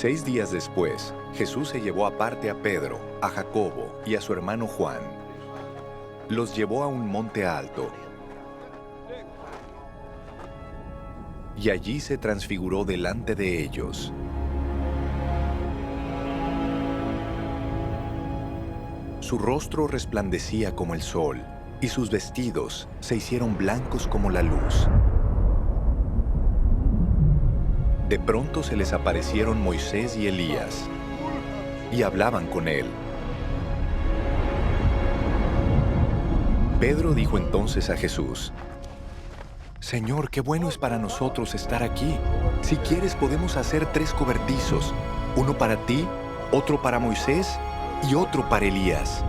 6 días después, Jesús se llevó aparte a Pedro, a Jacobo y a su hermano Juan. Los llevó a un monte alto y allí se transfiguró delante de ellos. Su rostro resplandecía como el sol y sus vestidos se hicieron blancos como la luz. De pronto se les aparecieron Moisés y Elías y hablaban con él. Pedro dijo entonces a Jesús: Señor, qué bueno es para nosotros estar aquí. Si quieres podemos hacer 3 cobertizos, uno para ti, otro para Moisés y otro para Elías.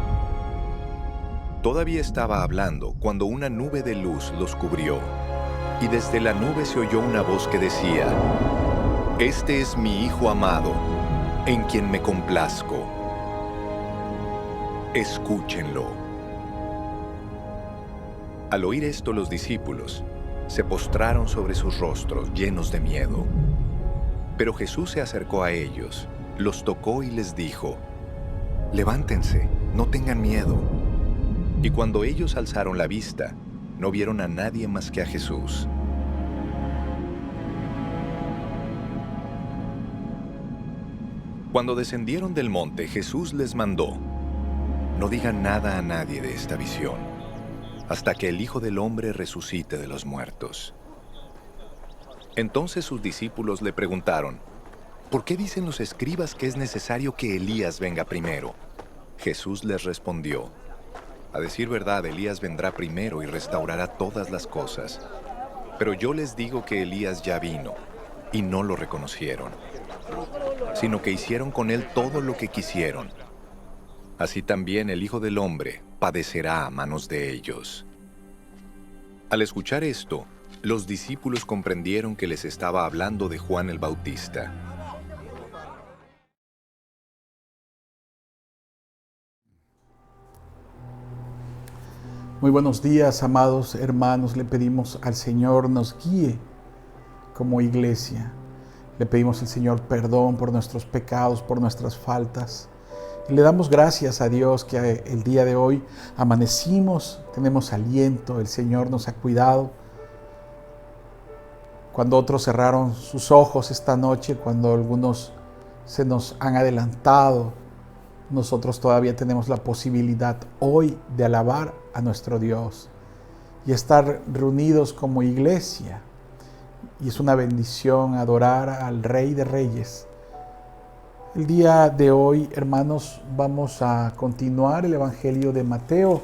Todavía estaba hablando cuando una nube de luz los cubrió, y desde la nube se oyó una voz que decía: Este es mi Hijo amado, en quien me complazco. Escúchenlo. Al oír esto, los discípulos se postraron sobre sus rostros, llenos de miedo. Pero Jesús se acercó a ellos, los tocó y les dijo: Levántense, no tengan miedo. Y cuando ellos alzaron la vista, no vieron a nadie más que a Jesús. Cuando descendieron del monte, Jesús les mandó: No digan nada a nadie de esta visión, hasta que el Hijo del Hombre resucite de los muertos. Entonces sus discípulos le preguntaron: ¿Por qué dicen los escribas que es necesario que Elías venga primero? Jesús les respondió: A decir verdad, Elías vendrá primero y restaurará todas las cosas. Pero yo les digo que Elías ya vino, y no lo reconocieron, sino que hicieron con él todo lo que quisieron. Así también el Hijo del Hombre padecerá a manos de ellos. Al escuchar esto, los discípulos comprendieron que les estaba hablando de Juan el Bautista. Muy buenos días, amados hermanos. Le pedimos al Señor nos guíe como iglesia. Le pedimos al Señor perdón por nuestros pecados, por nuestras faltas. Y le damos gracias a Dios que el día de hoy amanecimos, tenemos aliento, el Señor nos ha cuidado. Cuando otros cerraron sus ojos esta noche, cuando algunos se nos han adelantado, nosotros todavía tenemos la posibilidad hoy de alabar a nuestro Dios y estar reunidos como iglesia. Y es una bendición adorar al Rey de Reyes. El día de hoy, hermanos, vamos a continuar el Evangelio de Mateo.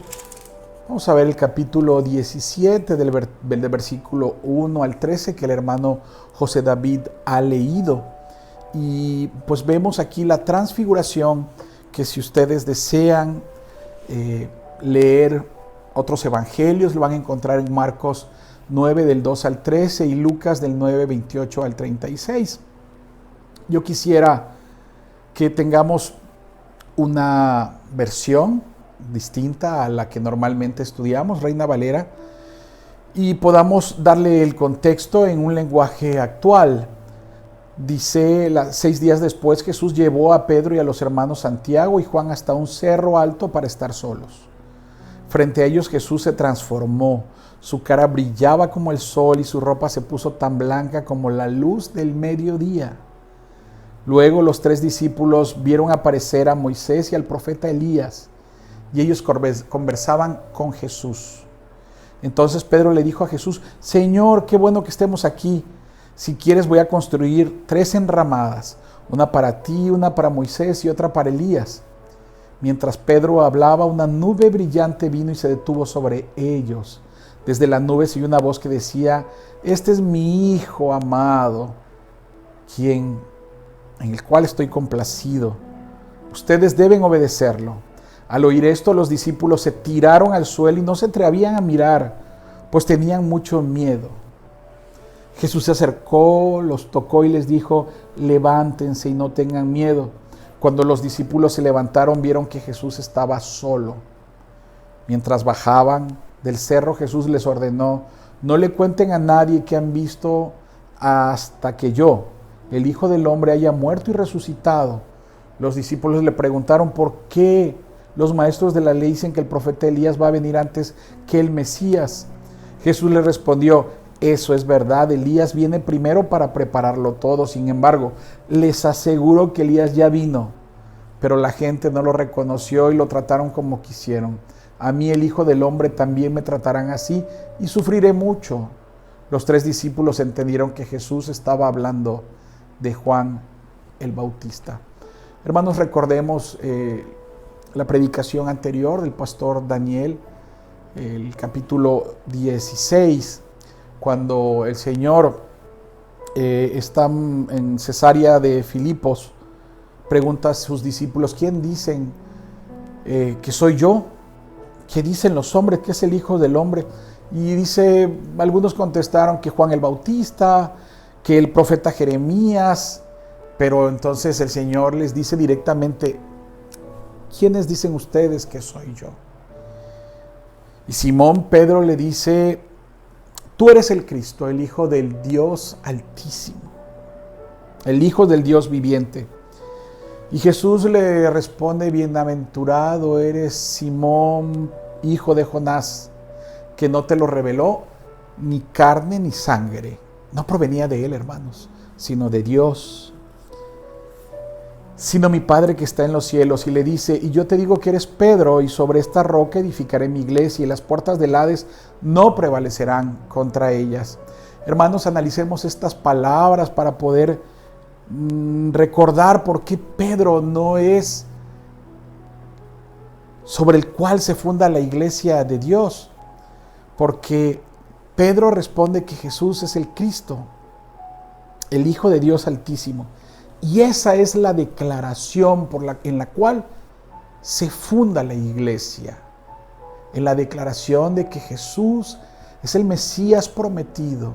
Vamos a ver el capítulo 17 del versículo 1 al 13 que el hermano José David ha leído. Y pues vemos aquí la transfiguración, que si ustedes desean leer otros evangelios, lo van a encontrar en Marcos 9 del 2 al 13 y Lucas del 9, 28 al 36. Yo quisiera que tengamos una versión distinta a la que normalmente estudiamos, Reina Valera, y podamos darle el contexto en un lenguaje actual. Dice, 6 días después Jesús llevó a Pedro y a los hermanos Santiago y Juan hasta un cerro alto para estar solos. Frente a ellos Jesús se transformó, su cara brillaba como el sol y su ropa se puso tan blanca como la luz del mediodía. Luego los 3 discípulos vieron aparecer a Moisés y al profeta Elías, y ellos conversaban con Jesús. Entonces Pedro le dijo a Jesús: Señor, qué bueno que estemos aquí. Si quieres voy a construir 3 enramadas, una para ti, una para Moisés y otra para Elías. Mientras Pedro hablaba, una nube brillante vino y se detuvo sobre ellos. Desde la nube se oyó una voz que decía: Este es mi Hijo amado, en el cual estoy complacido. Ustedes deben obedecerlo. Al oír esto, los discípulos se tiraron al suelo y no se atrevían a mirar, pues tenían mucho miedo. Jesús se acercó, los tocó y les dijo: Levántense y no tengan miedo. Cuando los discípulos se levantaron, vieron que Jesús estaba solo. Mientras bajaban del cerro, Jesús les ordenó: No le cuenten a nadie que han visto hasta que yo el Hijo del Hombre haya muerto y resucitado. Los discípulos le preguntaron por qué los maestros de la ley dicen que el profeta Elías va a venir antes que el Mesías. Jesús le respondió: eso es verdad, Elías viene primero para prepararlo todo. Sin embargo, les aseguro que Elías ya vino, pero la gente no lo reconoció y lo trataron como quisieron. A mí, el Hijo del Hombre, también me tratarán así y sufriré mucho. Los 3 discípulos entendieron que Jesús estaba hablando de Juan el Bautista. Hermanos, recordemos la predicación anterior del pastor Daniel, el capítulo 16, cuando el Señor está en Cesarea de Filipos, pregunta a sus discípulos: ¿quién dicen que soy yo? ¿Qué dicen los hombres que es el Hijo del Hombre? Y dice, algunos contestaron que Juan el Bautista, que el profeta Jeremías, pero entonces el Señor les dice directamente: ¿quiénes dicen ustedes que soy yo? Y Simón Pedro le dice: tú eres el Cristo, el Hijo del Dios Altísimo, el Hijo del Dios viviente. Y Jesús le responde: bienaventurado eres, Simón, hijo de Jonás, que no te lo reveló ni carne ni sangre. No provenía de él, hermanos, sino de Dios, sino mi Padre que está en los cielos. Y le dice: y yo te digo que eres Pedro, y sobre esta roca edificaré mi iglesia, y las puertas del Hades no prevalecerán contra ellas. Hermanos, analicemos estas palabras para poder recordar por qué Pedro no es sobre el cual se funda la iglesia de Dios. Porque Pedro responde que Jesús es el Cristo, el Hijo de Dios Altísimo. Y esa es la declaración en la cual se funda la iglesia. En la declaración de que Jesús es el Mesías prometido,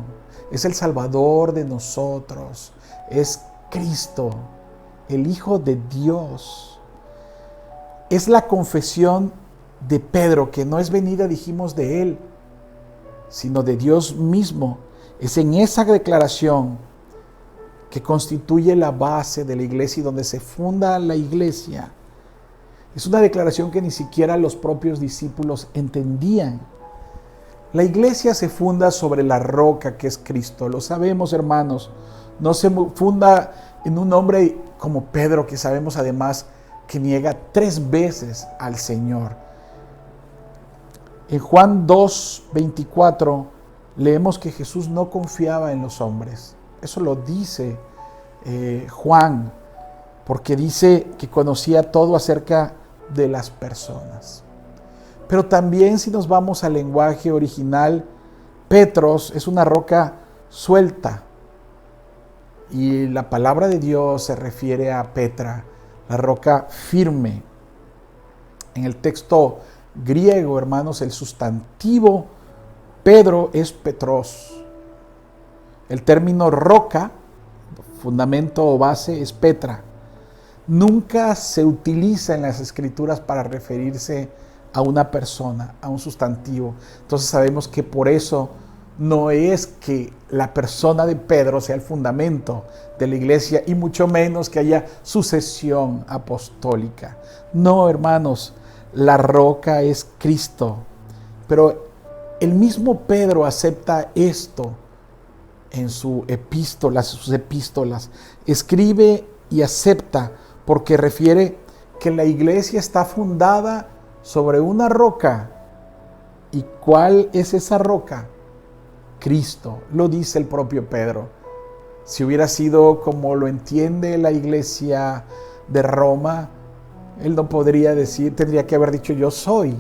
es el Salvador de nosotros, es Cristo, el Hijo de Dios. Es la confesión de Pedro, que no es venida, dijimos, de él, sino de Dios mismo. Es en esa declaración que constituye la base de la iglesia y donde se funda la iglesia. Es una declaración que ni siquiera los propios discípulos entendían. La iglesia se funda sobre la roca que es Cristo. Lo sabemos, hermanos. No se funda en un hombre como Pedro, que sabemos además que niega 3 veces al Señor. En Juan 2:24 leemos que Jesús no confiaba en los hombres. Eso lo dice Juan, porque dice que conocía todo acerca de las personas. Pero también, si nos vamos al lenguaje original, Petros es una roca suelta. Y la palabra de Dios se refiere a Petra, la roca firme. En el texto griego, hermanos, el sustantivo Pedro es Petros. El término roca, fundamento o base, es Petra. Nunca se utiliza en las Escrituras para referirse a una persona, a un sustantivo. Entonces sabemos que por eso no es que la persona de Pedro sea el fundamento de la iglesia, y mucho menos que haya sucesión apostólica. No, hermanos, la roca es Cristo. Pero el mismo Pedro acepta esto en sus epístolas. Escribe y acepta, porque refiere que la iglesia está fundada sobre una roca. ¿Y cuál es esa roca? Cristo, lo dice el propio Pedro. Si hubiera sido como lo entiende la iglesia de Roma, él no podría decir, tendría que haber dicho: yo soy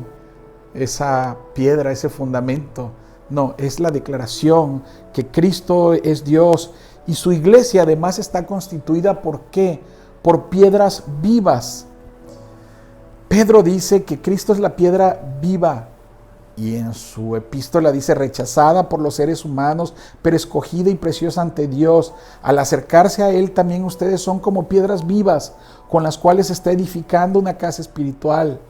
esa piedra, ese fundamento. No, es la declaración que Cristo es Dios, y su iglesia además está constituida ¿por qué? Por piedras vivas. Pedro dice que Cristo es la piedra viva. Y en su epístola dice: rechazada por los seres humanos, pero escogida y preciosa ante Dios. Al acercarse a Él, también ustedes son como piedras vivas, con las cuales se está edificando una casa espiritual.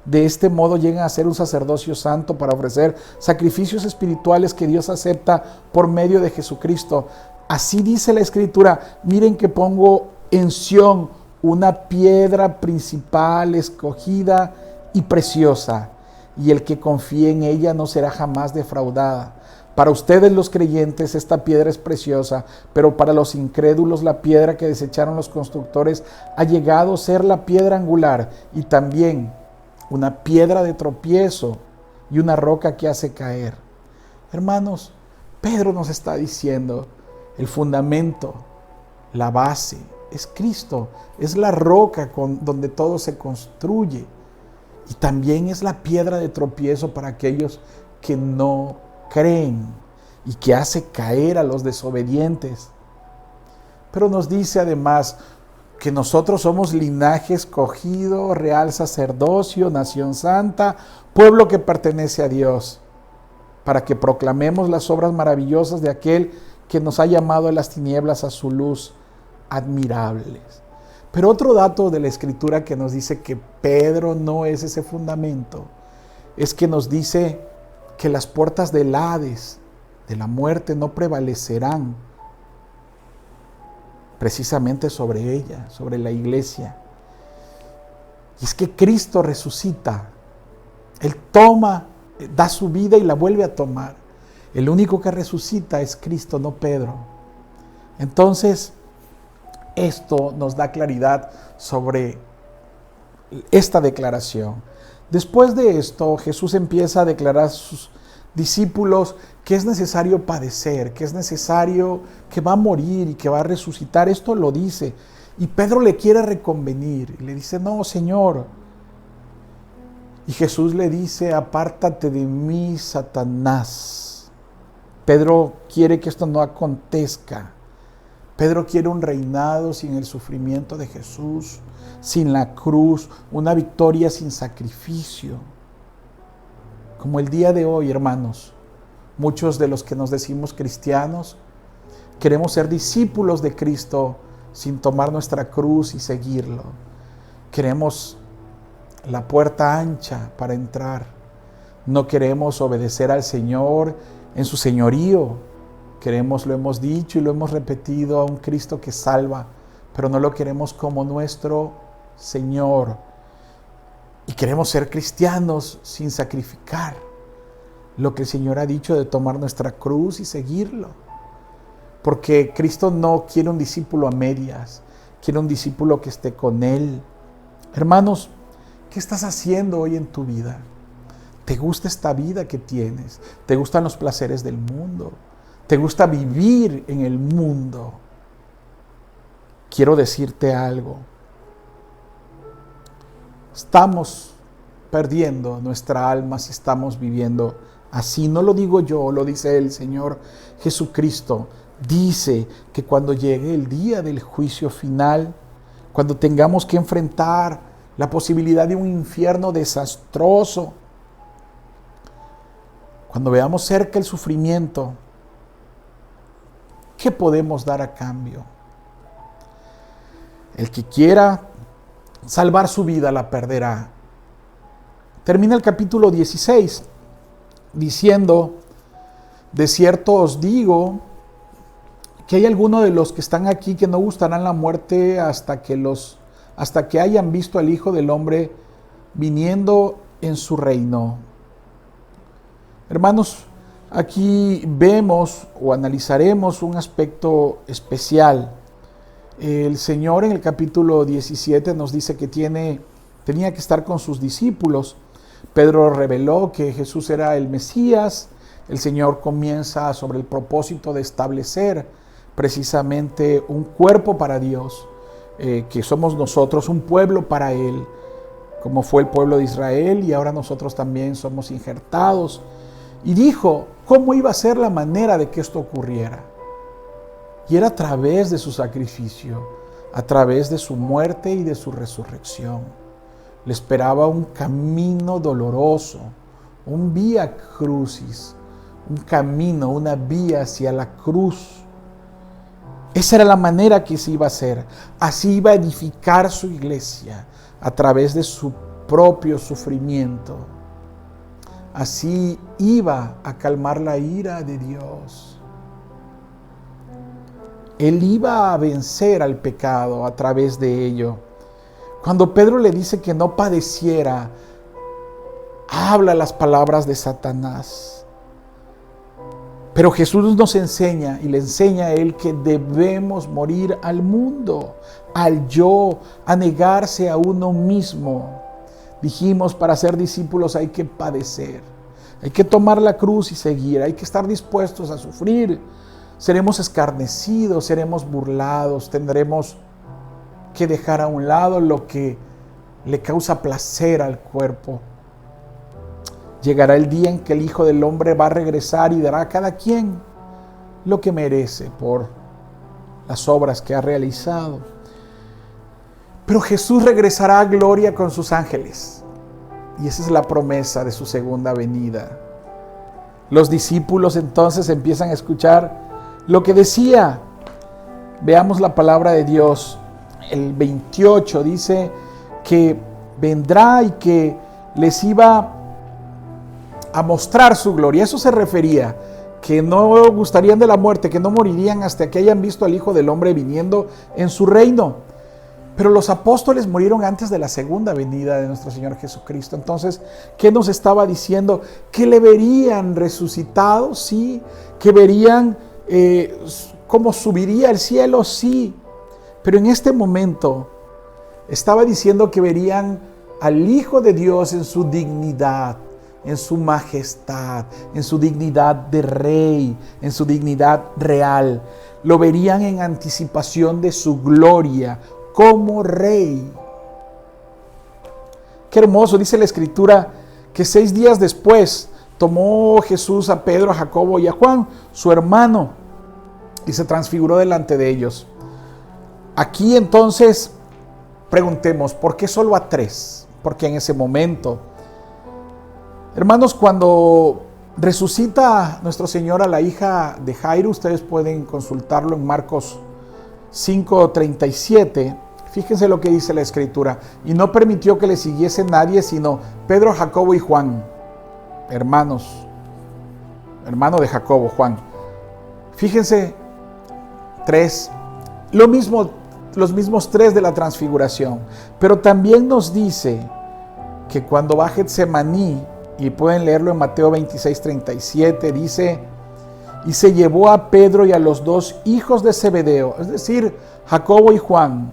De este modo llegan a ser un sacerdocio santo para ofrecer sacrificios espirituales que Dios acepta por medio de Jesucristo. Así dice la Escritura, miren que pongo en Sión una piedra principal, escogida y preciosa, y el que confíe en ella no será jamás defraudada. Para ustedes los creyentes esta piedra es preciosa, pero para los incrédulos la piedra que desecharon los constructores ha llegado a ser la piedra angular y también una piedra de tropiezo y una roca que hace caer. Hermanos, Pedro nos está diciendo, el fundamento, la base, es Cristo, es la roca donde todo se construye. Y también es la piedra de tropiezo para aquellos que no creen y que hace caer a los desobedientes. Pero nos dice además que nosotros somos linaje escogido, real sacerdocio, nación santa, pueblo que pertenece a Dios, para que proclamemos las obras maravillosas de aquel que nos ha llamado de las tinieblas a su luz admirables. Pero otro dato de la Escritura que nos dice que Pedro no es ese fundamento, es que nos dice que las puertas del Hades, de la muerte, no prevalecerán precisamente sobre ella, sobre la iglesia. Y es que Cristo resucita. Él toma, da su vida y la vuelve a tomar. El único que resucita es Cristo, no Pedro. Entonces, esto nos da claridad sobre esta declaración. Después de esto, Jesús empieza a declarar a sus discípulos que es necesario padecer, que es necesario, que va a morir y que va a resucitar. Esto lo dice. Y Pedro le quiere reconvenir. Y le dice, no, Señor. Y Jesús le dice, apártate de mí, Satanás. Pedro quiere que esto no acontezca. Pedro quiere un reinado sin el sufrimiento de Jesús, sin la cruz, una victoria sin sacrificio. Como el día de hoy, hermanos, muchos de los que nos decimos cristianos queremos ser discípulos de Cristo sin tomar nuestra cruz y seguirlo. Queremos la puerta ancha para entrar. No queremos obedecer al Señor en su señorío. Queremos, lo hemos dicho y lo hemos repetido, a un Cristo que salva, pero no lo queremos como nuestro Señor. Y queremos ser cristianos sin sacrificar lo que el Señor ha dicho de tomar nuestra cruz y seguirlo. Porque Cristo no quiere un discípulo a medias, quiere un discípulo que esté con Él. Hermanos, ¿qué estás haciendo hoy en tu vida? ¿Te gusta esta vida que tienes? ¿Te gustan los placeres del mundo? ¿Te gusta vivir en el mundo? Quiero decirte algo. Estamos perdiendo nuestra alma si estamos viviendo así. No lo digo yo, lo dice el Señor Jesucristo. Dice que cuando llegue el día del juicio final, cuando tengamos que enfrentar la posibilidad de un infierno desastroso, cuando veamos cerca el sufrimiento, ¿qué podemos dar a cambio? El que quiera salvar su vida la perderá. Termina el capítulo 16 diciendo, de cierto os digo que hay algunos de los que están aquí que no gustarán la muerte hasta que hayan visto al Hijo del Hombre viniendo en su reino. Hermanos, aquí vemos o analizaremos un aspecto especial. El Señor en el capítulo 17 nos dice que tenía que estar con sus discípulos. Pedro reveló que Jesús era el Mesías. El Señor comienza sobre el propósito de establecer precisamente un cuerpo para Dios, que somos nosotros, un pueblo para Él, como fue el pueblo de Israel, y ahora nosotros también somos injertados. Y dijo cómo iba a ser la manera de que esto ocurriera. Y era a través de su sacrificio, a través de su muerte y de su resurrección. Le esperaba un camino doloroso, un vía crucis, un camino, una vía hacia la cruz. Esa era la manera que se iba a hacer. Así iba a edificar su iglesia, a través de su propio sufrimiento. Así iba a calmar la ira de Dios. Él iba a vencer al pecado a través de ello. Cuando Pedro le dice que no padeciera, habla las palabras de Satanás. Pero Jesús nos enseña y le enseña a él que debemos morir al mundo, al yo, a negarse a uno mismo. Dijimos, para ser discípulos hay que padecer, hay que tomar la cruz y seguir, hay que estar dispuestos a sufrir. Seremos escarnecidos, seremos burlados, tendremos que dejar a un lado lo que le causa placer al cuerpo. Llegará el día en que el Hijo del Hombre va a regresar y dará a cada quien lo que merece por las obras que ha realizado. Pero Jesús regresará a gloria con sus ángeles. Y esa es la promesa de su segunda venida. Los discípulos entonces empiezan a escuchar lo que decía. Veamos la palabra de Dios. El 28 dice que vendrá y que les iba a mostrar su gloria. Eso se refería, que no gustarían de la muerte, que no morirían hasta que hayan visto al Hijo del Hombre viniendo en su reino. Pero los apóstoles murieron antes de la segunda venida de nuestro Señor Jesucristo. Entonces, ¿qué nos estaba diciendo? Que le verían resucitado, sí. Que verían cómo subiría al cielo, sí. Pero en este momento estaba diciendo que verían al Hijo de Dios en su dignidad, en su majestad, en su dignidad de rey, en su dignidad real. Lo verían en anticipación de su gloria como rey. Qué hermoso, dice la Escritura, que 6 días después tomó Jesús a Pedro, a Jacobo y a Juan, su hermano, y se transfiguró delante de ellos. Aquí entonces preguntemos, ¿por qué solo a 3? Porque en ese momento, hermanos, cuando resucita nuestro Señor a la hija de Jairo, ustedes pueden consultarlo en Marcos 5:37, fíjense lo que dice la Escritura. Y no permitió que le siguiese nadie, sino Pedro, Jacobo y Juan, hermano de Jacobo, Juan. Fíjense, 3, los mismos 3 de la transfiguración. Pero también nos dice que cuando va a Getsemaní, y pueden leerlo en Mateo 26:37, dice: y se llevó a Pedro y a los 2 hijos de Zebedeo, es decir, Jacobo y Juan.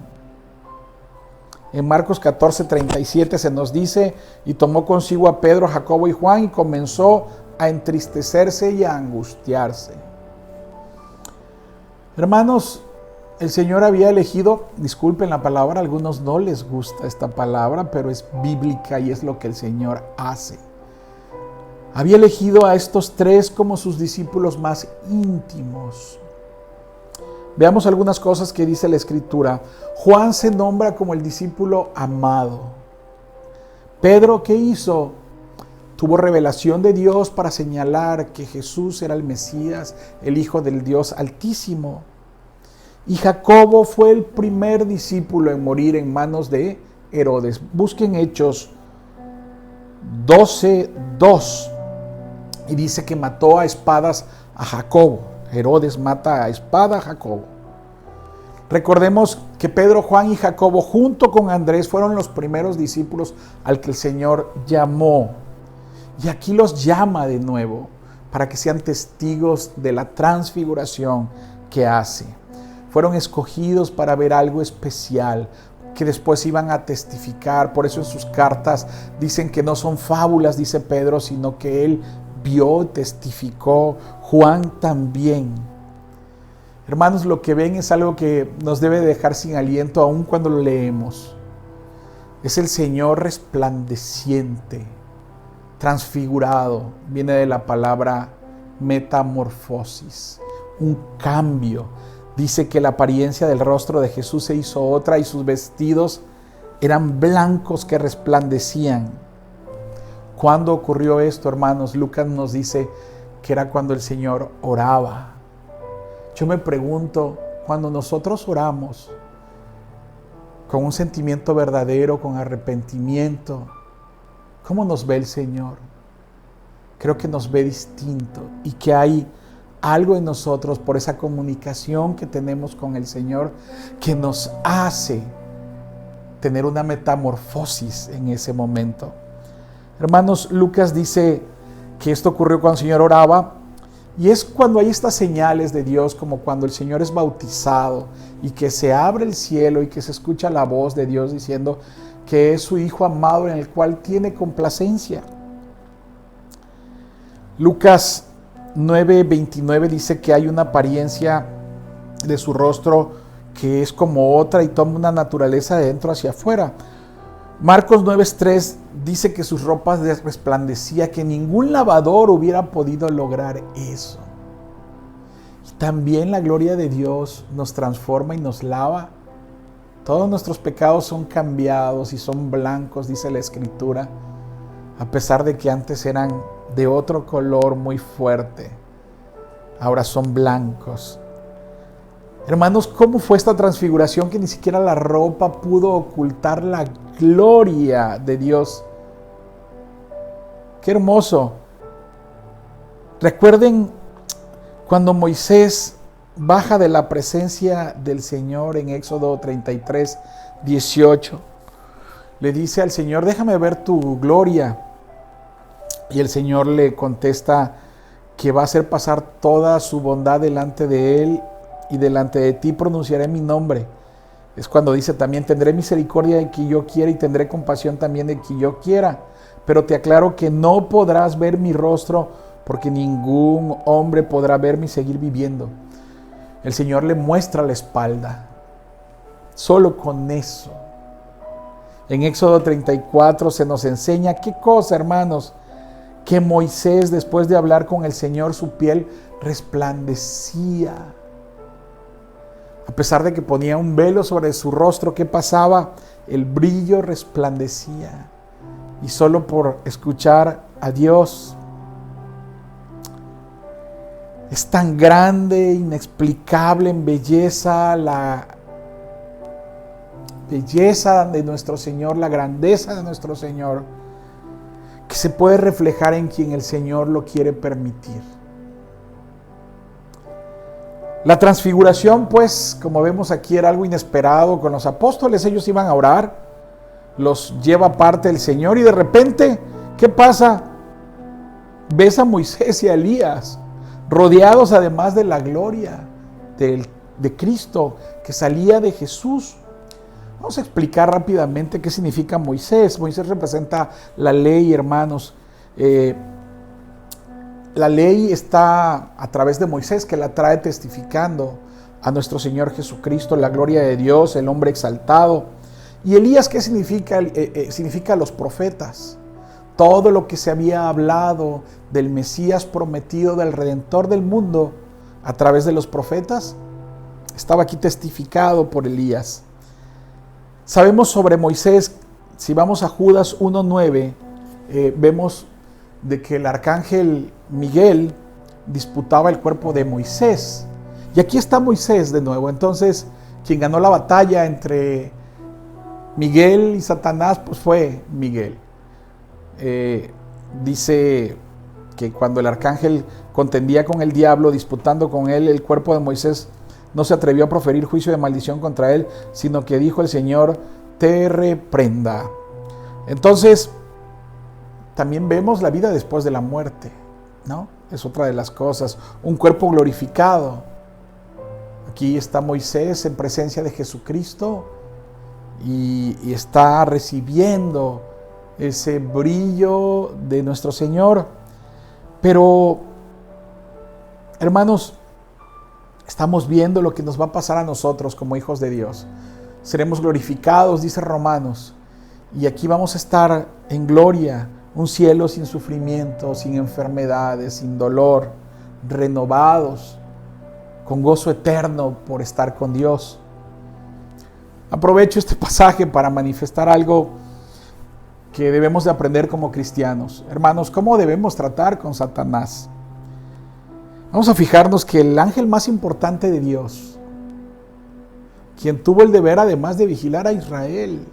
En Marcos 14:37 se nos dice: y tomó consigo a Pedro, Jacobo y Juan, y comenzó a entristecerse y a angustiarse. Hermanos, el Señor había elegido, disculpen la palabra, a algunos no les gusta esta palabra, pero es bíblica y es lo que el Señor hace. Había elegido a estos 3 como sus discípulos más íntimos. Veamos algunas cosas que dice la Escritura. Juan se nombra como el discípulo amado. Pedro, ¿qué hizo? Tuvo revelación de Dios para señalar que Jesús era el Mesías, el Hijo del Dios Altísimo. Y Jacobo fue el primer discípulo en morir en manos de Herodes. Busquen Hechos 12:2. Y dice que mató a espadas a Jacobo. Herodes mata a espada a Jacobo. Recordemos que Pedro, Juan y Jacobo, junto con Andrés, fueron los primeros discípulos al que el Señor llamó. Y aquí los llama de nuevo para que sean testigos de la transfiguración que hace. Fueron escogidos para ver algo especial que después iban a testificar. Por eso en sus cartas dicen que no son fábulas, dice Pedro, sino que él vio, testificó. Juan también. Hermanos, lo que ven es algo que nos debe dejar sin aliento aún cuando lo leemos. Es el Señor resplandeciente, transfigurado. Viene de la palabra metamorfosis, un cambio. Dice que la apariencia del rostro de Jesús se hizo otra y sus vestidos eran blancos que resplandecían. ¿Cuándo ocurrió esto, hermanos? Lucas nos dice que era cuando el Señor oraba. Yo me pregunto, cuando nosotros oramos con un sentimiento verdadero, con arrepentimiento, ¿cómo nos ve el Señor? Creo que nos ve distinto y que hay algo en nosotros por esa comunicación que tenemos con el Señor que nos hace tener una metamorfosis en ese momento. Hermanos, Lucas dice que esto ocurrió cuando el Señor oraba, y es cuando hay estas señales de Dios, como cuando el Señor es bautizado y que se abre el cielo y que se escucha la voz de Dios diciendo que es su Hijo amado en el cual tiene complacencia. Lucas 9:29 dice que hay una apariencia de su rostro que es como otra y toma una naturaleza de dentro hacia afuera. Marcos 9:3 dice que sus ropas resplandecía, que ningún lavador hubiera podido lograr eso. Y también la gloria de Dios nos transforma y nos lava. Todos nuestros pecados son cambiados y son blancos, dice la Escritura, a pesar de que antes eran de otro color muy fuerte. Ahora son blancos. Hermanos, ¿cómo fue esta transfiguración que ni siquiera la ropa pudo ocultar la gloria de Dios? ¡Qué hermoso! Recuerden cuando Moisés baja de la presencia del Señor en Éxodo 33:18. Le dice al Señor, déjame ver tu gloria. Y el Señor le contesta que va a hacer pasar toda su bondad delante de él, y delante de ti pronunciaré mi nombre. Es cuando dice también, tendré misericordia de quien yo quiera y tendré compasión también de quien yo quiera. Pero te aclaro que no podrás ver mi rostro, porque ningún hombre podrá verme y seguir viviendo. El Señor le muestra la espalda. Solo con eso. En Éxodo 34 se nos enseña qué cosa, hermanos, que Moisés, después de hablar con el Señor, su piel resplandecía. A pesar de que ponía un velo sobre su rostro, ¿qué pasaba? El brillo resplandecía. Y solo por escuchar a Dios. Es tan grande, inexplicable en belleza, la belleza de nuestro Señor, la grandeza de nuestro Señor, que se puede reflejar en quien el Señor lo quiere permitir. La transfiguración, pues, como vemos aquí, era algo inesperado. Con los apóstoles, ellos iban a orar, los lleva aparte el Señor y de repente, ¿qué pasa? Ves a Moisés y a Elías, rodeados además de la gloria de Cristo, que salía de Jesús. Vamos a explicar rápidamente qué significa Moisés. Moisés representa la ley, hermanos. La ley está a través de Moisés, que la trae testificando a nuestro Señor Jesucristo, la gloria de Dios, el hombre exaltado. Y Elías, ¿qué significa? Significa los profetas. Todo lo que se había hablado del Mesías prometido, del Redentor del mundo, a través de los profetas, estaba aquí testificado por Elías. Sabemos sobre Moisés, si vamos a Judas 1:9, vemos de que el arcángel Miguel disputaba el cuerpo de Moisés. Y aquí está Moisés de nuevo. Entonces, quien ganó la batalla entre Miguel y Satanás, pues fue Miguel. Dice que cuando el arcángel contendía con el diablo, disputando con él el cuerpo de Moisés, no se atrevió a proferir juicio de maldición contra él, sino que dijo el Señor, te reprenda. Entonces, también vemos la vida después de la muerte, ¿no? Es otra de las cosas. Un cuerpo glorificado. Aquí está Moisés en presencia de Jesucristo y está recibiendo ese brillo de nuestro Señor. Pero, hermanos, estamos viendo lo que nos va a pasar a nosotros como hijos de Dios. Seremos glorificados, dice Romanos, y aquí vamos a estar en gloria, un cielo sin sufrimiento, sin enfermedades, sin dolor, renovados, con gozo eterno por estar con Dios. Aprovecho este pasaje para manifestar algo que debemos de aprender como cristianos. Hermanos, ¿cómo debemos tratar con Satanás? Vamos a fijarnos que el ángel más importante de Dios, quien tuvo el deber además de vigilar a Israel,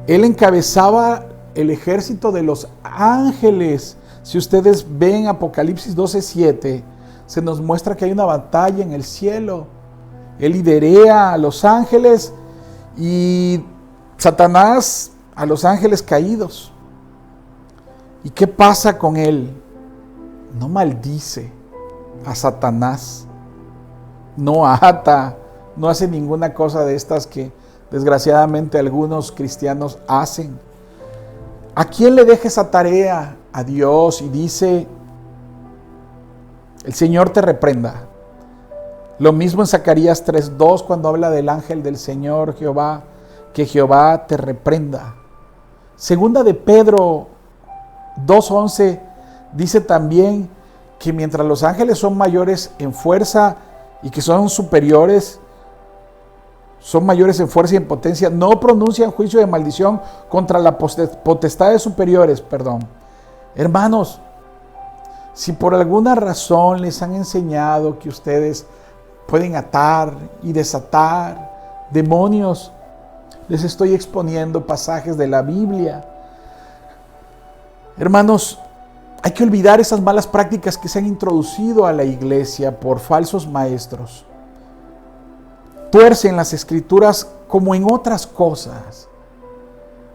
él encabezaba el ejército de los ángeles Si ustedes ven Apocalipsis 12:7, se nos muestra que hay una batalla en el cielo. Él liderea a los ángeles y Satanás a los ángeles caídos. ¿Y qué pasa con él? No maldice a Satanás, no ata, no hace ninguna cosa de estas que desgraciadamente algunos cristianos hacen. ¿A quién le deja esa tarea? A Dios. Y dice: el Señor te reprenda. Lo mismo en Zacarías 3:2 cuando habla del ángel del Señor Jehová, que Jehová te reprenda. Segunda de Pedro 2:11 dice también que mientras los ángeles son mayores en fuerza y que son superiores, son mayores en fuerza y en potencia, no pronuncian juicio de maldición contra las potestades superiores, Hermanos, si por alguna razón les han enseñado que ustedes pueden atar y desatar demonios, les estoy exponiendo pasajes de la Biblia. Hermanos, hay que olvidar esas malas prácticas que se han introducido a la iglesia por falsos maestros. Tuercen las escrituras como en otras cosas,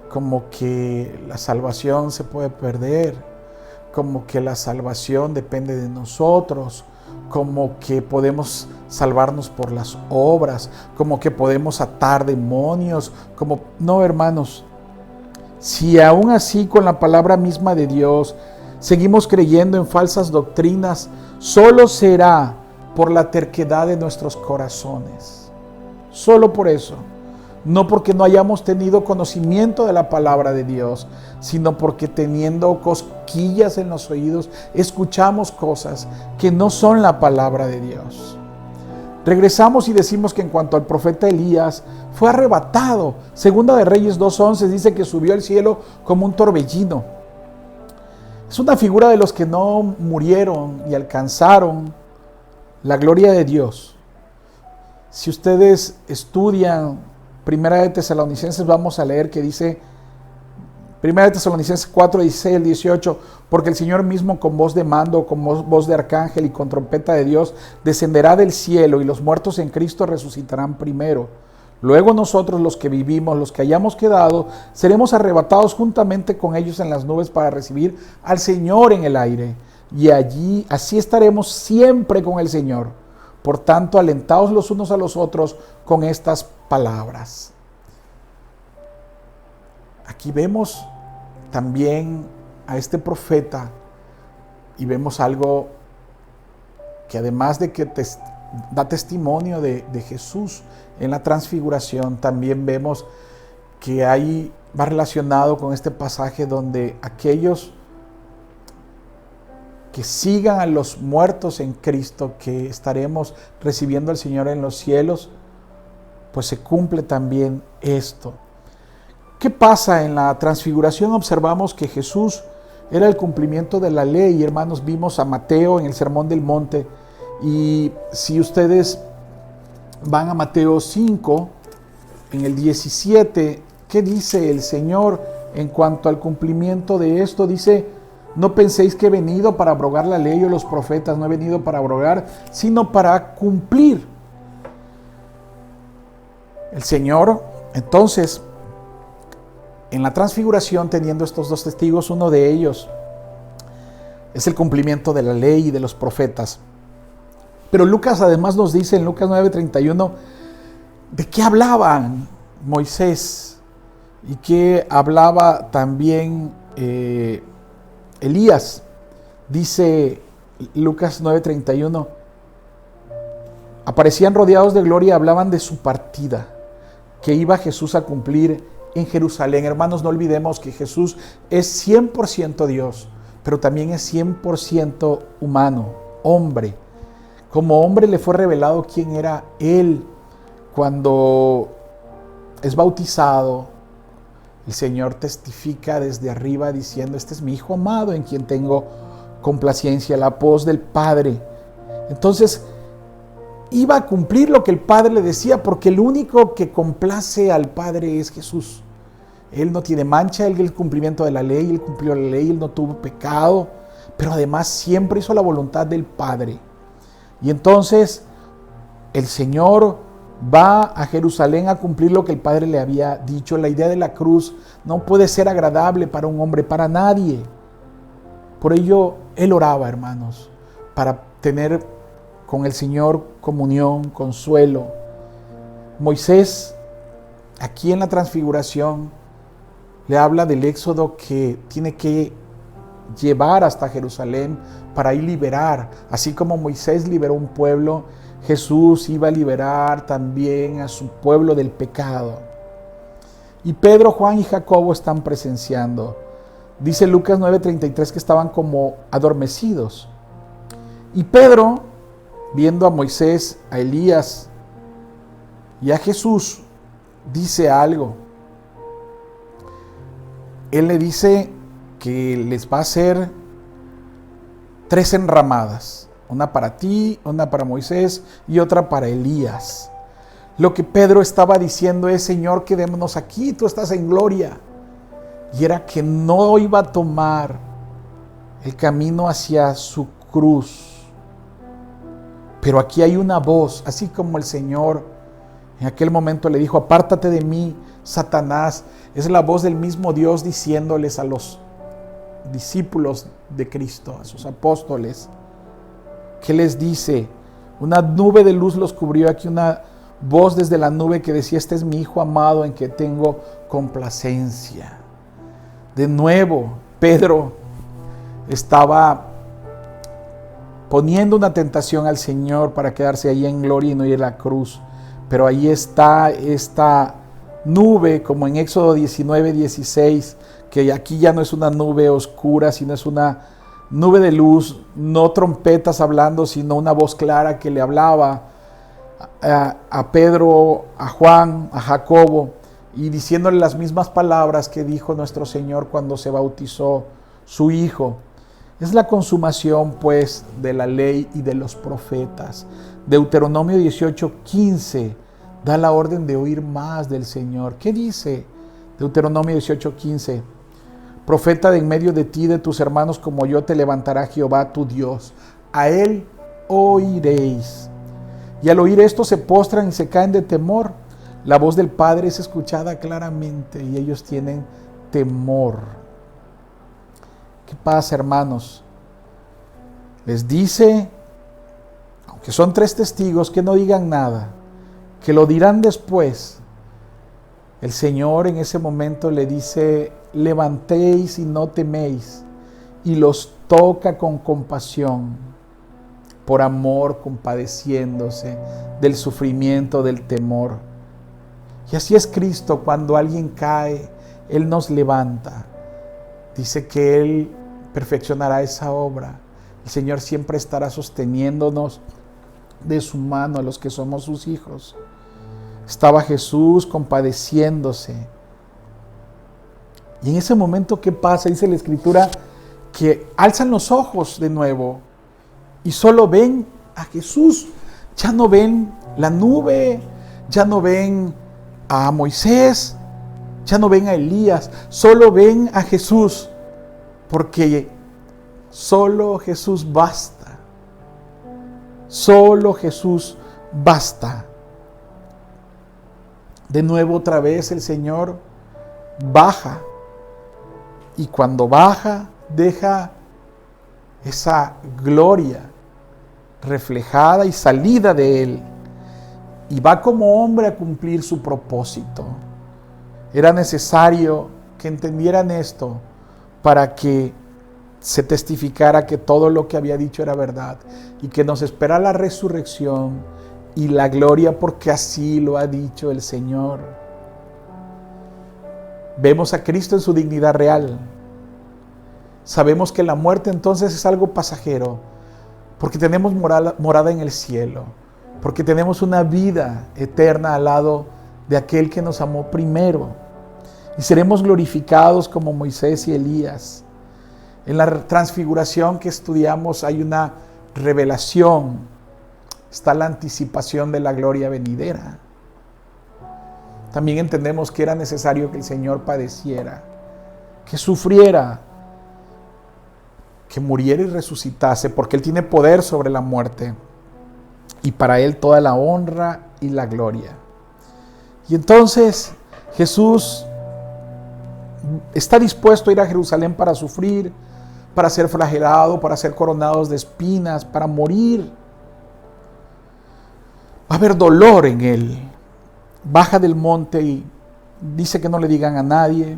como que la salvación se puede perder, como que la salvación depende de nosotros, como que podemos salvarnos por las obras, como que podemos atar demonios, No, hermanos, si aún así con la palabra misma de Dios seguimos creyendo en falsas doctrinas, solo será por la terquedad de nuestros corazones. Solo por eso. No porque no hayamos tenido conocimiento de la palabra de Dios, sino porque teniendo cosquillas en los oídos, escuchamos cosas que no son la palabra de Dios. Regresamos y decimos que en cuanto al profeta Elías, fue arrebatado. Segunda de Reyes 2:11 dice que subió al cielo como un torbellino. Es una figura de los que no murieron y alcanzaron la gloria de Dios. Si ustedes estudian Primera de Tesalonicenses, vamos a leer que dice, Primera de Tesalonicenses 4:16 al 18, porque el Señor mismo con voz de mando, con voz de arcángel y con trompeta de Dios, descenderá del cielo y los muertos en Cristo resucitarán primero. Luego nosotros, los que vivimos, los que hayamos quedado, seremos arrebatados juntamente con ellos en las nubes para recibir al Señor en el aire. Y así estaremos siempre con el Señor. Por tanto, alentaos los unos a los otros con estas palabras. Aquí vemos también a este profeta y vemos algo que además de que da testimonio de Jesús en la transfiguración, también vemos que ahí va relacionado con este pasaje donde aquellos que sigan a los muertos en Cristo, que estaremos recibiendo al Señor en los cielos, pues se cumple también esto. ¿Qué pasa en la transfiguración? Observamos que Jesús era el cumplimiento de la ley. Hermanos, vimos a Mateo en el Sermón del Monte. Y si ustedes van a Mateo 5, en el 17, ¿qué dice el Señor en cuanto al cumplimiento de esto? Dice: no penséis que he venido para abrogar la ley o los profetas. No he venido para abrogar, sino para cumplir. El Señor, entonces, en la transfiguración, teniendo estos dos testigos, uno de ellos es el cumplimiento de la ley y de los profetas. Pero Lucas además nos dice en Lucas 9:31 de qué hablaban Moisés y qué hablaba también Elías. Dice Lucas 9:31, aparecían rodeados de gloria y hablaban de su partida, que iba Jesús a cumplir en Jerusalén. Hermanos, no olvidemos que Jesús es 100% Dios, pero también es 100% humano, hombre. Como hombre le fue revelado quién era Él. Cuando es bautizado, el Señor testifica desde arriba diciendo: este es mi Hijo amado en quien tengo complacencia, la voz del Padre. Entonces, iba a cumplir lo que el Padre le decía, porque el único que complace al Padre es Jesús. Él no tiene mancha, él el cumplimiento de la ley, él cumplió la ley, él no tuvo pecado. pero además siempre hizo la voluntad del Padre. Y entonces el Señor va a Jerusalén a cumplir lo que el Padre le había dicho. La idea de la cruz no puede ser agradable para un hombre, para nadie. Por ello, Él oraba, hermanos, para tener con el Señor comunión, consuelo. Moisés, aquí en la Transfiguración, le habla del éxodo que tiene que llevar hasta Jerusalén para ir liberar. Así como Moisés liberó un pueblo, Jesús iba a liberar también a su pueblo del pecado. Y Pedro, Juan y Jacobo están presenciando. Dice Lucas 9:33 que estaban como adormecidos. Y Pedro, viendo a Moisés, a Elías y a Jesús, dice algo. Él le dice que les va a hacer 3 enramadas. Una para ti, una para Moisés y otra para Elías. Lo que Pedro estaba diciendo es: Señor, quedémonos aquí, tú estás en gloria. Y era que no iba a tomar el camino hacia su cruz. Pero aquí hay una voz, así como el Señor en aquel momento le dijo: apártate de mí, Satanás. Es la voz del mismo Dios diciéndoles a los discípulos de Cristo, a sus apóstoles. ¿Qué les dice? Una nube de luz los cubrió. Aquí una voz desde la nube que decía: este es mi Hijo amado en que tengo complacencia. De nuevo, Pedro estaba poniendo una tentación al Señor para quedarse ahí en gloria y no ir a la cruz. Pero ahí está esta nube, como en Éxodo 19:16, que aquí ya no es una nube oscura, sino es una nube de luz, no trompetas hablando, sino una voz clara que le hablaba a Pedro, a Juan, a Jacobo, y diciéndole las mismas palabras que dijo nuestro Señor cuando se bautizó su Hijo. Es la consumación, pues, de la ley y de los profetas. Deuteronomio 18:15 da la orden de oír más del Señor. ¿Qué dice Deuteronomio 18:15? Profeta de en medio de ti, de tus hermanos como yo, te levantará Jehová tu Dios. A él oiréis. Y al oír esto se postran y se caen de temor. La voz del Padre es escuchada claramente y ellos tienen temor. ¿Qué pasa, hermanos? Les dice, aunque son 3 testigos, que no digan nada, que lo dirán después. El Señor en ese momento le dice: levantéis y no teméis, y los toca con compasión, por amor, compadeciéndose del sufrimiento, del temor. Y así es Cristo: cuando alguien cae, Él nos levanta. Dice que Él perfeccionará esa obra. El Señor siempre estará sosteniéndonos de su mano a los que somos sus hijos. Estaba Jesús compadeciéndose. Y en ese momento, ¿qué pasa? Dice la Escritura que alzan los ojos de nuevo y solo ven a Jesús. Ya no ven la nube, ya no ven a Moisés, ya no ven a Elías, solo ven a Jesús, porque solo Jesús basta. Solo Jesús basta. De nuevo, otra vez, el Señor baja. Y cuando baja, deja esa gloria reflejada y salida de Él. Y va como hombre a cumplir su propósito. Era necesario que entendieran esto para que se testificara que todo lo que había dicho era verdad y que nos espera la resurrección y la gloria, porque así lo ha dicho el Señor. Vemos a Cristo en su dignidad real. Sabemos que la muerte entonces es algo pasajero, porque tenemos morada en el cielo, porque tenemos una vida eterna al lado de aquel que nos amó primero, y seremos glorificados como Moisés y Elías. En la transfiguración que estudiamos hay una revelación, está la anticipación de la gloria venidera. También entendemos que era necesario que el Señor padeciera, que sufriera, que muriera y resucitase, porque Él tiene poder sobre la muerte, y para Él toda la honra y la gloria. Y entonces Jesús está dispuesto a ir a Jerusalén para sufrir, para ser flagelado, para ser coronado de espinas, para morir. Va a haber dolor en Él. Baja del monte y dice que no le digan a nadie.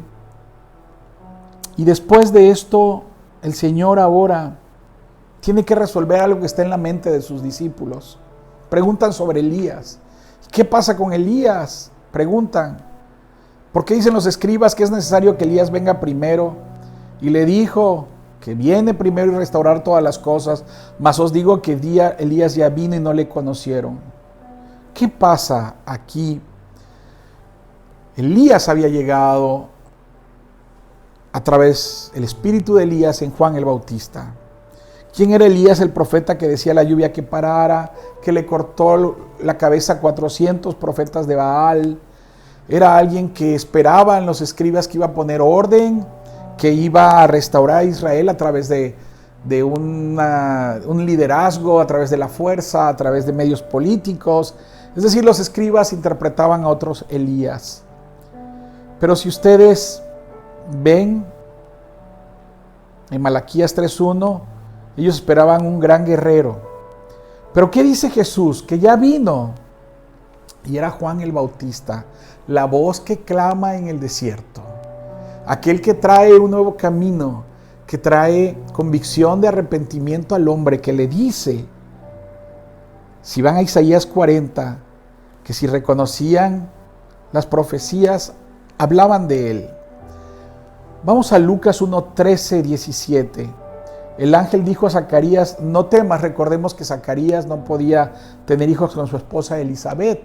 Y después de esto, el Señor ahora tiene que resolver algo que está en la mente de sus discípulos. Preguntan sobre Elías. ¿Qué pasa con Elías? Preguntan. ¿Por qué dicen los escribas que es necesario que Elías venga primero? Y le dijo que viene primero y restaurar todas las cosas, mas os digo que Elías ya vino y no le conocieron. ¿Qué pasa aquí? Elías había llegado a través del espíritu de Elías en Juan el Bautista. ¿Quién era Elías? El profeta que decía la lluvia que parara, que le cortó la cabeza a 400 profetas de Baal. Era alguien que esperaba en los escribas que iba a poner orden, que iba a restaurar a Israel a través de un liderazgo, a través de la fuerza, a través de medios políticos. Es decir, los escribas interpretaban a otros Elías. Pero si ustedes ven en Malaquías 3:1, ellos esperaban un gran guerrero. Pero ¿qué dice Jesús? Que ya vino. Y era Juan el Bautista, la voz que clama en el desierto. Aquel que trae un nuevo camino, que trae convicción de arrepentimiento al hombre, que le dice, si van a Isaías 40, que si reconocían las profecías, hablaban de él. Vamos a Lucas 1:13-17. El ángel dijo a Zacarías, no temas. Recordemos que Zacarías no podía tener hijos con su esposa Elizabeth.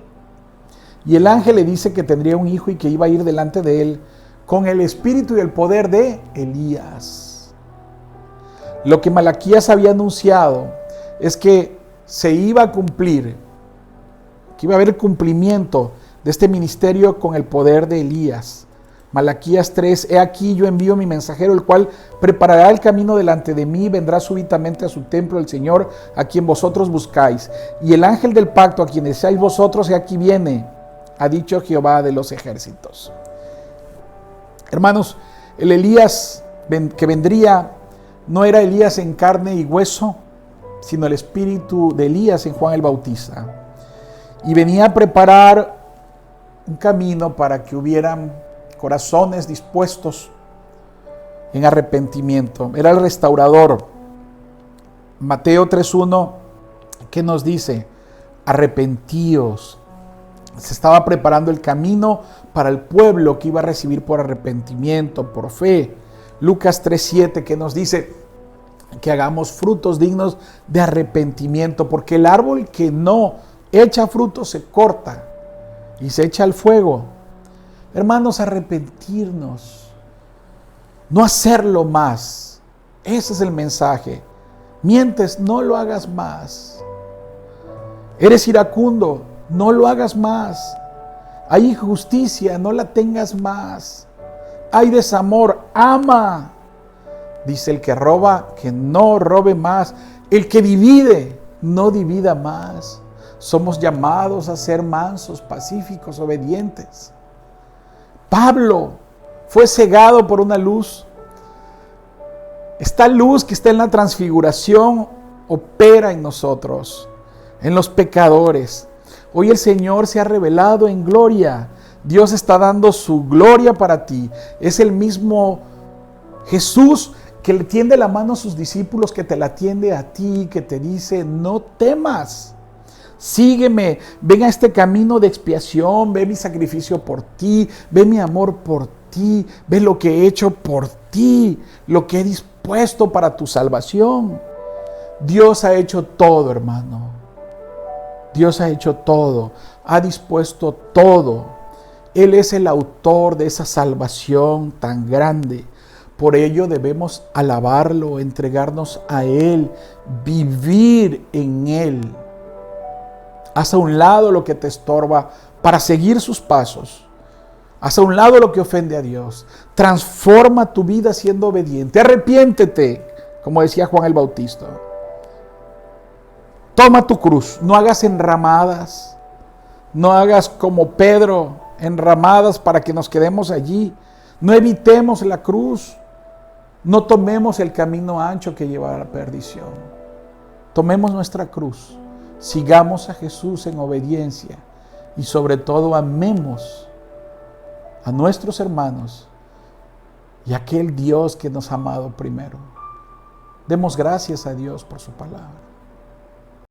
Y el ángel le dice que tendría un hijo y que iba a ir delante de él con el espíritu y el poder de Elías. Lo que Malaquías había anunciado es que se iba a cumplir, que iba a haber el cumplimiento de este ministerio con el poder de Elías. Malaquías 3, he aquí yo envío mi mensajero, el cual preparará el camino delante de mí, vendrá súbitamente a su templo el Señor, a quien vosotros buscáis. Y el ángel del pacto, a quien deseáis vosotros, he aquí viene, ha dicho Jehová de los ejércitos. Hermanos, el Elías que vendría no era Elías en carne y hueso, sino el espíritu de Elías en Juan el Bautista. Y venía a preparar un camino para que hubieran corazones dispuestos en arrepentimiento. Era el restaurador. Mateo 3:1, ¿qué nos dice? Arrepentíos. Se estaba preparando el camino para el pueblo que iba a recibir por arrepentimiento, por fe. Lucas 3:7, ¿qué nos dice? Que hagamos frutos dignos de arrepentimiento, porque el árbol que no echa fruto se corta y se echa al fuego. Hermanos, arrepentirnos, no hacerlo más. Ese es el mensaje. Mientes, no lo hagas más. Eres iracundo, no lo hagas más. Hay injusticia, no la tengas más. Hay desamor, ama. Dice el que roba, que no robe más. El que divide, no divida más. Somos llamados a ser mansos, pacíficos, obedientes. Pablo fue cegado por una luz. Esta luz que está en la transfiguración opera en nosotros, en los pecadores. Hoy el Señor se ha revelado en gloria. Dios está dando su gloria para ti. Es el mismo Jesús que le tiende la mano a sus discípulos, que te la tiende a ti, que te dice, no temas. Sígueme, ven a este camino de expiación, ve mi sacrificio por ti, ve mi amor por ti, ve lo que he hecho por ti, lo que he dispuesto para tu salvación. Dios ha hecho todo, hermano. Dios ha hecho todo, ha dispuesto todo. Él es el autor de esa salvación tan grande. Por ello debemos alabarlo, entregarnos a Él, vivir en Él. Haz a un lado lo que te estorba para seguir sus pasos. Haz a un lado lo que ofende a Dios. Transforma tu vida siendo obediente. Arrepiéntete. como decía Juan el Bautista. Toma tu cruz, no hagas enramadas, no hagas como Pedro, enramadas para que nos quedemos allí. No evitemos la cruz, no tomemos el camino ancho que lleva a la perdición. Tomemos nuestra cruz, sigamos a Jesús en obediencia y sobre todo amemos a nuestros hermanos y a aquel Dios que nos ha amado primero. Demos gracias a Dios por su palabra.